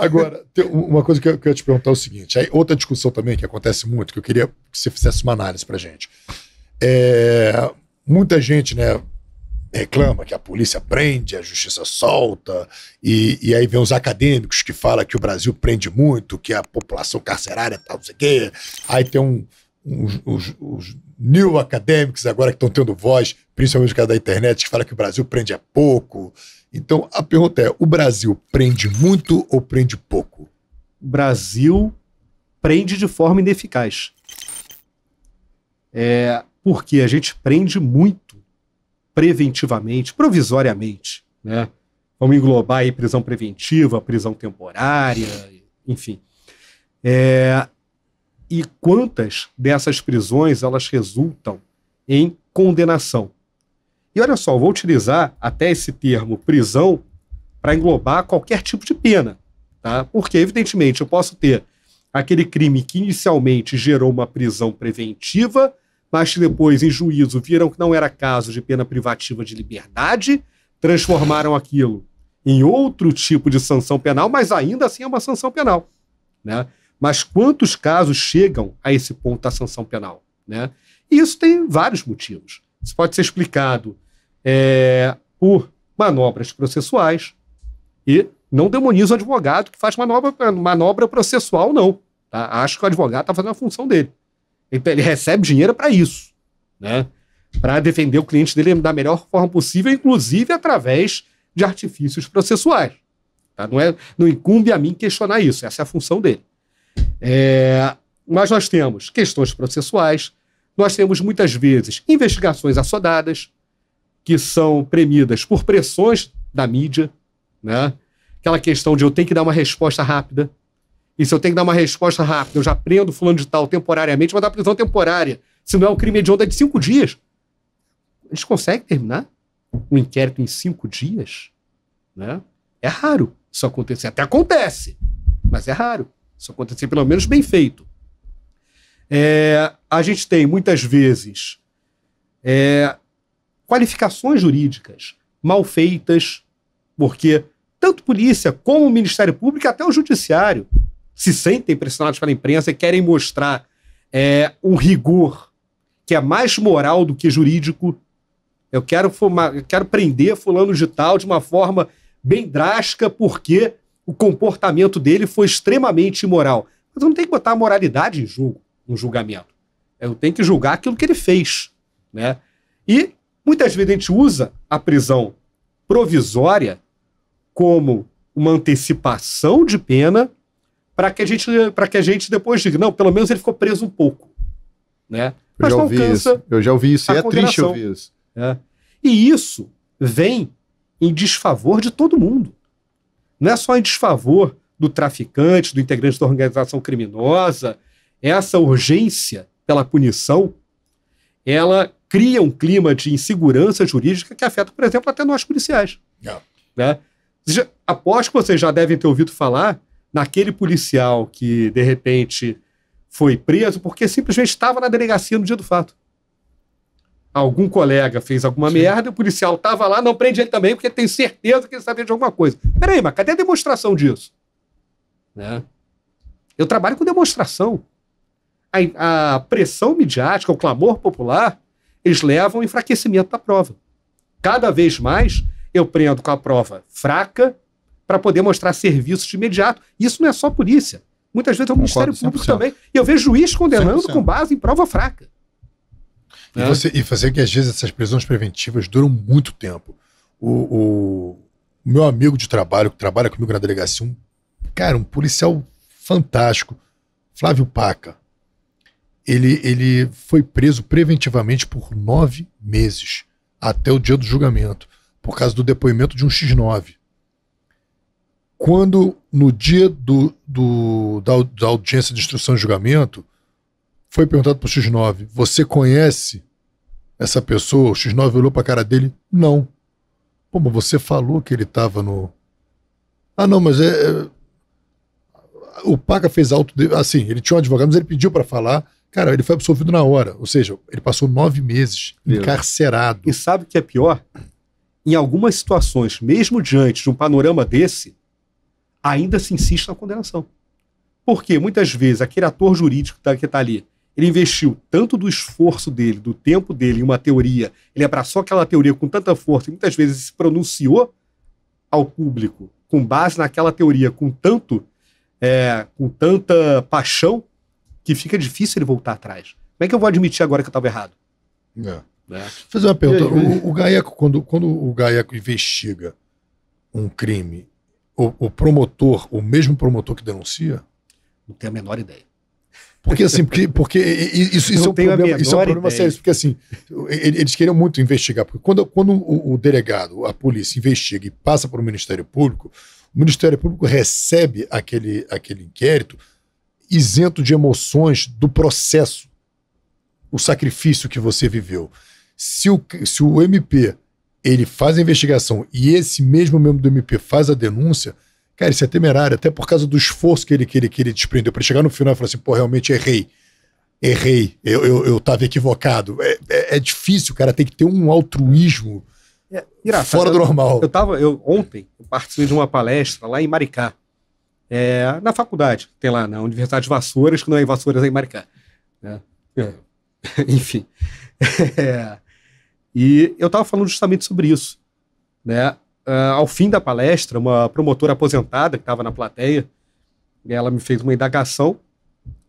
Agora, tem uma coisa que eu ia te perguntar é o seguinte, aí outra discussão também que acontece muito, que eu queria que você fizesse uma análise pra gente. Muita gente, né, reclama que a polícia prende, a justiça solta, e aí vem os acadêmicos que falam que o Brasil prende muito, que a população carcerária tal, não sei o quê. Aí tem os new acadêmicos agora que estão tendo voz, principalmente por causa da internet, que fala que o Brasil prende pouco. Então, a pergunta é, o Brasil prende muito ou prende pouco? O Brasil prende de forma ineficaz. Porque a gente prende muito preventivamente, provisoriamente, né? Vamos englobar aí prisão preventiva, prisão temporária, enfim. E quantas dessas prisões elas resultam em condenação? E olha só, eu vou utilizar até esse termo prisão para englobar qualquer tipo de pena, tá? Porque, evidentemente, eu posso ter aquele crime que inicialmente gerou uma prisão preventiva, mas que depois, em juízo, viram que não era caso de pena privativa de liberdade, transformaram aquilo em outro tipo de sanção penal, mas ainda assim é uma sanção penal, né? Mas quantos casos chegam a esse ponto da sanção penal, né? E isso tem vários motivos. Isso pode ser explicado por manobras processuais, e não demonizo o advogado que faz manobra processual, não. Tá? Acho que o advogado está fazendo a função dele. Ele recebe dinheiro para isso, né? Para defender o cliente dele da melhor forma possível, inclusive através de artifícios processuais. Tá? Não incumbe a mim questionar isso, essa é a função dele. Mas nós temos questões processuais, nós temos muitas vezes investigações assodadas, que são premidas por pressões da mídia, né? Aquela questão de eu tenho que dar uma resposta rápida. E se eu tenho que dar uma resposta rápida, eu já prendo fulano de tal temporariamente, vou dar prisão temporária. Se não é um crime hediondo, é de 5 dias. Eles conseguem terminar um inquérito em 5 dias? Né? É raro isso acontecer. Até acontece, mas é raro isso acontecer, pelo menos bem feito. A gente tem, muitas vezes, qualificações jurídicas mal feitas, porque tanto polícia como o Ministério Público, até o Judiciário, se sentem pressionados pela imprensa e querem mostrar um rigor que é mais moral do que jurídico. Eu quero prender fulano de tal de uma forma bem drástica porque o comportamento dele foi extremamente imoral. Mas eu não tenho que botar a moralidade em jogo, no julgamento. Eu tenho que julgar aquilo que ele fez, né? E muitas vezes a gente usa a prisão provisória como uma antecipação de pena para que a gente depois diga, não, pelo menos ele ficou preso um pouco, né? Mas não alcança. Eu já ouvi isso, e é triste ouvir isso. E isso vem em desfavor de todo mundo. Não é só em desfavor do traficante, do integrante da organização criminosa. Essa urgência pela punição, ela cria um clima de insegurança jurídica que afeta, por exemplo, até nós policiais. Né? Aposto que vocês já devem ter ouvido falar naquele policial que, de repente, foi preso porque simplesmente estava na delegacia no dia do fato. Algum colega fez alguma merda, o policial estava lá, não prende ele também, porque tem certeza que ele sabia de alguma coisa. Peraí, mas cadê a demonstração disso? Né? Eu trabalho com demonstração. A pressão midiática, o clamor popular, eles levam ao enfraquecimento da prova. Cada vez mais eu prendo com a prova fraca para poder mostrar serviço de imediato. Isso não é só polícia. Muitas vezes é o Ministério Público também. E eu vejo juiz condenando 100%. Com base em prova fraca. E fazer que às vezes essas prisões preventivas duram muito tempo. O meu amigo de trabalho, que trabalha comigo na delegacia, um policial fantástico, Flávio Paca, ele foi preso preventivamente por 9 meses, até o dia do julgamento, por causa do depoimento de um X9. Quando, no dia da audiência de instrução e julgamento, foi perguntado para o X9, você conhece essa pessoa? O X9 olhou para a cara dele, não. Pô, mas você falou que ele estava no... Ah, não, mas o Paca fez assim, ele tinha um advogado, mas ele pediu para falar. Cara, ele foi absolvido na hora. Ou seja, ele passou 9 meses encarcerado. E sabe o que é pior? Em algumas situações, mesmo diante de um panorama desse, ainda se insiste na condenação. Porque muitas vezes aquele ator jurídico que está ali, ele investiu tanto do esforço dele, do tempo dele em uma teoria, ele abraçou aquela teoria com tanta força e muitas vezes se pronunciou ao público com base naquela teoria com tanta paixão, que fica difícil ele voltar atrás. Como é que eu vou admitir agora que eu estava errado? Vou fazer uma pergunta. O GAECO, quando o GAECO investiga um crime, o promotor, o mesmo promotor que denuncia? Não tenho a menor ideia. Isso é um problema sério, porque assim, eles queriam muito investigar, porque quando o delegado, a polícia investiga e passa para o Ministério Público, o Ministério Público recebe aquele inquérito isento de emoções do processo, o sacrifício que você viveu. Se o MP ele faz a investigação e esse mesmo membro do MP faz a denúncia, cara, isso é temerário, até por causa do esforço que ele desprendeu para chegar no final e falar assim, pô, realmente errei, eu estava equivocado. É difícil, cara, tem que ter um altruísmo fora do normal. Ontem eu participei de uma palestra lá em Maricá, na faculdade, tem lá na Universidade de Vassouras, que não é em Vassouras, é em Maricá. Enfim. E eu estava falando justamente sobre isso, né? Ao fim da palestra, uma promotora aposentada que estava na plateia, ela me fez uma indagação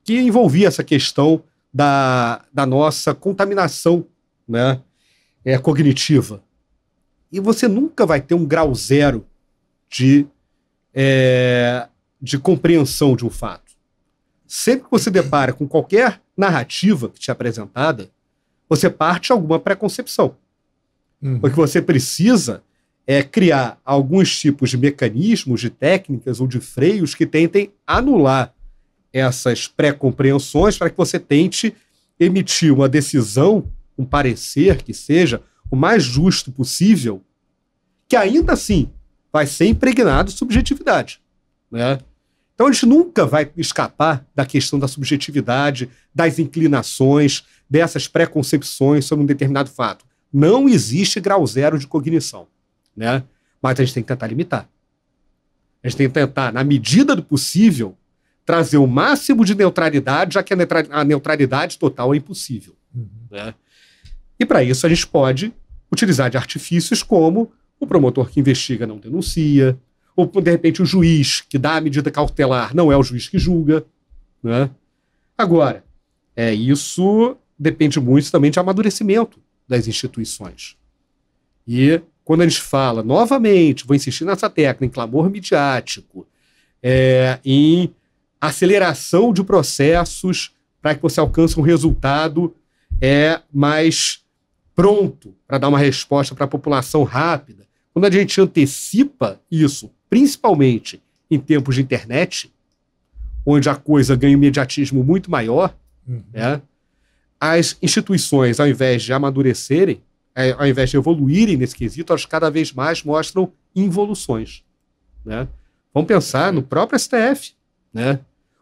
que envolvia essa questão da nossa contaminação, né, cognitiva. E você nunca vai ter um grau zero de compreensão de um fato. Sempre que você depara com qualquer narrativa que te é apresentada, você parte de alguma preconcepção. Porque você precisa criar alguns tipos de mecanismos, de técnicas ou de freios que tentem anular essas pré-compreensões para que você tente emitir uma decisão, um parecer que seja o mais justo possível, que ainda assim vai ser impregnado de subjetividade, né? Então a gente nunca vai escapar da questão da subjetividade, das inclinações, dessas preconcepções sobre um determinado fato. Não existe grau zero de cognição, né? Mas a gente tem que tentar limitar. A gente tem que tentar, na medida do possível, trazer o máximo de neutralidade, já que a neutralidade total é impossível. Né? E para isso a gente pode utilizar de artifícios como o promotor que investiga não denuncia, ou de repente o juiz que dá a medida cautelar não é o juiz que julga. Né? Agora, isso depende muito também de amadurecimento das instituições. E quando a gente fala, novamente, vou insistir nessa tecla, em clamor midiático, em aceleração de processos para que você alcance um resultado mais pronto para dar uma resposta para a população rápida. Quando a gente antecipa isso, principalmente em tempos de internet, onde a coisa ganha um imediatismo muito maior, as instituições, ao invés de amadurecerem, ao invés de evoluírem nesse quesito, elas cada vez mais mostram involuções. Né? Vamos pensar no próprio STF. Né?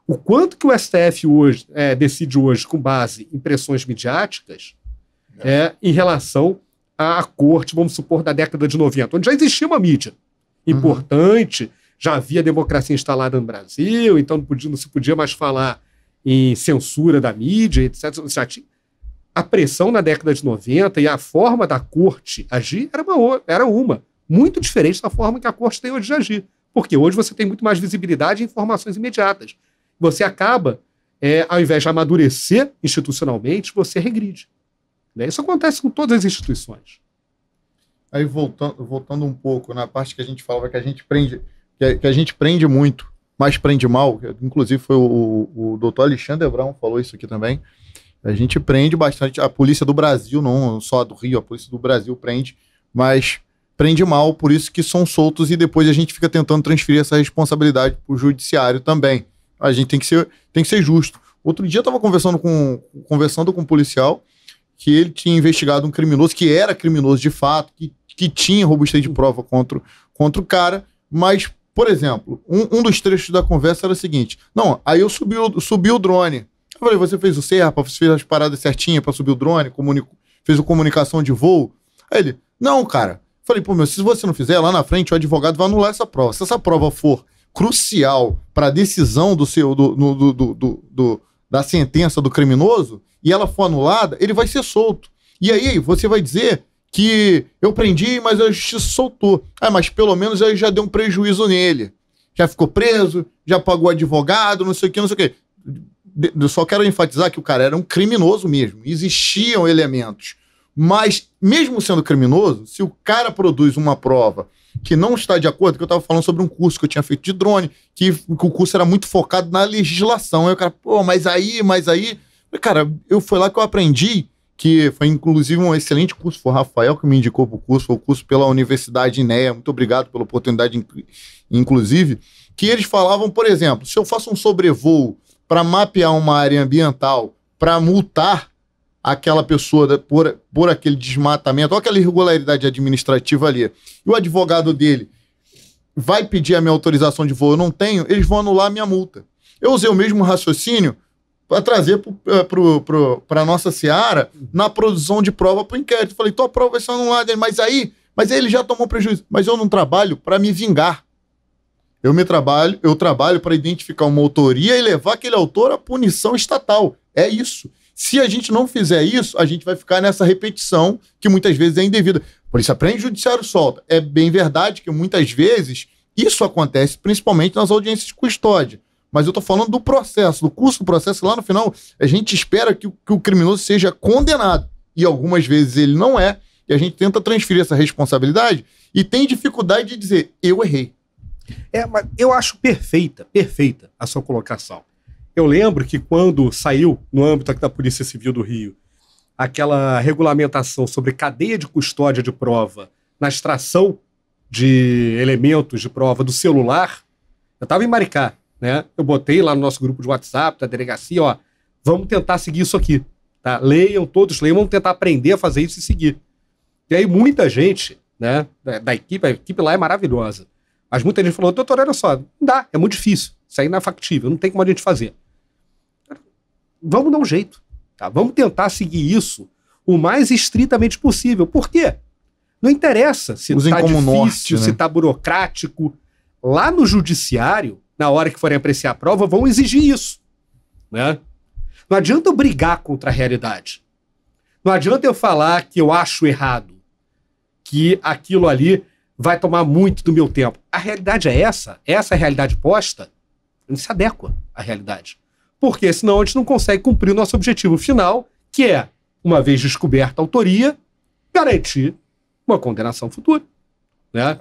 O quanto que o STF hoje, decide hoje com base em pressões midiáticas em relação à corte, vamos supor, da década de 90, onde já existia uma mídia importante, já havia democracia instalada no Brasil, então não se podia mais falar em censura da mídia, etc. A pressão na década de 90 e a forma da corte agir era uma muito diferente da forma que a corte tem hoje de agir. Porque hoje você tem muito mais visibilidade e informações imediatas. Você acaba, ao invés de amadurecer institucionalmente, você regride. Né? Isso acontece com todas as instituições. Aí, voltando um pouco na parte que a gente falava que a gente prende, que a gente prende muito, mas prende mal, inclusive foi o doutor Alexandre Brown falou isso aqui também. A gente prende bastante, a polícia do Brasil, não só do Rio, a polícia do Brasil prende, mas prende mal, por isso que são soltos e depois a gente fica tentando transferir essa responsabilidade para o judiciário também. A gente tem que ser justo. Outro dia eu estava conversando com um policial que ele tinha investigado um criminoso, que era criminoso de fato, que tinha robustez de prova contra o cara, mas, por exemplo, um dos trechos da conversa era o seguinte, aí eu subi o drone. Eu falei, você fez o CERPA, você fez as paradas certinhas para subir o drone, fez a comunicação de voo? Aí ele, não, cara. Falei, se você não fizer, lá na frente o advogado vai anular essa prova. Se essa prova for crucial para a decisão da sentença do criminoso, e ela for anulada, ele vai ser solto. E aí você vai dizer que eu prendi, mas a justiça soltou. Mas pelo menos aí já deu um prejuízo nele. Já ficou preso, já pagou advogado, não sei o que, não sei o que. Eu só quero enfatizar que o cara era um criminoso mesmo. Existiam elementos. Mas, mesmo sendo criminoso, se o cara produz uma prova que não está de acordo, que eu estava falando sobre um curso que eu tinha feito de drone, que o curso era muito focado na legislação. Aí o cara, mas aí... Cara, foi lá que eu aprendi, que foi inclusive um excelente curso, foi o Rafael que me indicou para o curso, foi o curso pela Universidade INEA, muito obrigado pela oportunidade, inclusive, que eles falavam, por exemplo, se eu faço um sobrevoo para mapear uma área ambiental, para multar aquela pessoa por aquele desmatamento, ou aquela irregularidade administrativa ali, e o advogado dele vai pedir a minha autorização de voo, eu não tenho, eles vão anular a minha multa. Eu usei o mesmo raciocínio para trazer para a nossa seara na produção de prova para o inquérito. Falei, tua prova vai ser anulada, mas aí ele já tomou prejuízo. Mas eu não trabalho para me vingar. Eu trabalho para identificar uma autoria e levar aquele autor à punição estatal. É isso. Se a gente não fizer isso, a gente vai ficar nessa repetição que muitas vezes é indevida. Polícia prende, judiciário solta. É bem verdade que muitas vezes isso acontece, principalmente nas audiências de custódia. Mas eu tô falando do processo, do curso do processo, lá no final a gente espera que o criminoso seja condenado. E algumas vezes ele não é, e a gente tenta transferir essa responsabilidade e tem dificuldade de dizer, eu errei. Mas eu acho perfeita a sua colocação. Eu lembro que quando saiu, no âmbito aqui da Polícia Civil do Rio, aquela regulamentação sobre cadeia de custódia de prova na extração de elementos de prova do celular, eu estava em Maricá, né? Eu botei lá no nosso grupo de WhatsApp, da delegacia, vamos tentar seguir isso aqui, tá? Todos leiam, vamos tentar aprender a fazer isso e seguir. E aí muita gente, né, da equipe, a equipe lá é maravilhosa, mas muita gente falou, doutor, olha só, não dá, é muito difícil, isso aí não é factível, não tem como a gente fazer. Vamos dar um jeito, tá? Vamos tentar seguir isso o mais estritamente possível. Por quê? Não interessa se está difícil, norte, né? Se está burocrático. Lá no judiciário, na hora que forem apreciar a prova, vão exigir isso, né? Não adianta eu brigar contra a realidade. Não adianta eu falar que eu acho errado, que aquilo ali vai tomar muito do meu tempo. A realidade é essa é a realidade posta, não se adequa à realidade. Porque senão a gente não consegue cumprir o nosso objetivo final, que é, uma vez descoberta a autoria, garantir uma condenação futura. Né?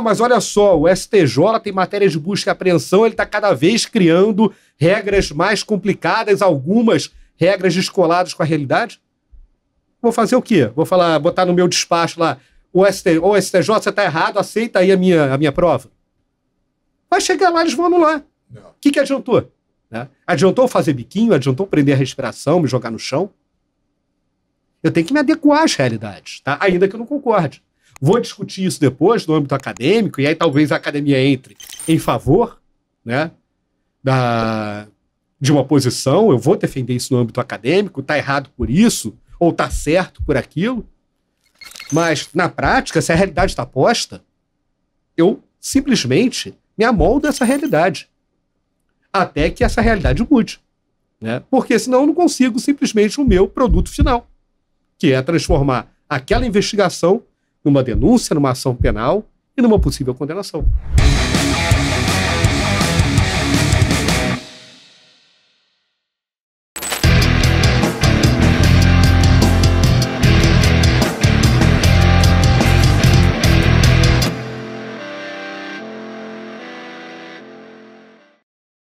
Mas olha só, o STJ tem matéria de busca e apreensão, ele está cada vez criando regras mais complicadas, algumas regras descoladas com a realidade. Vou fazer o quê? Vou botar no meu despacho lá, o STJ, você está errado, aceita aí a minha prova. Vai chegar lá, eles vão anular. O que adiantou? Né? Adiantou fazer biquinho? Adiantou prender a respiração, me jogar no chão? Eu tenho que me adequar às realidades, tá? Ainda que eu não concorde. Vou discutir isso depois no âmbito acadêmico, e aí talvez a academia entre em favor, né, de uma posição. Eu vou defender isso no âmbito acadêmico, está errado por isso, ou está certo por aquilo. Mas, na prática, se a realidade está posta, eu simplesmente me amoldo a essa realidade. Até que essa realidade mude. Né? Porque senão eu não consigo simplesmente o meu produto final, que é transformar aquela investigação numa denúncia, numa ação penal e numa possível condenação.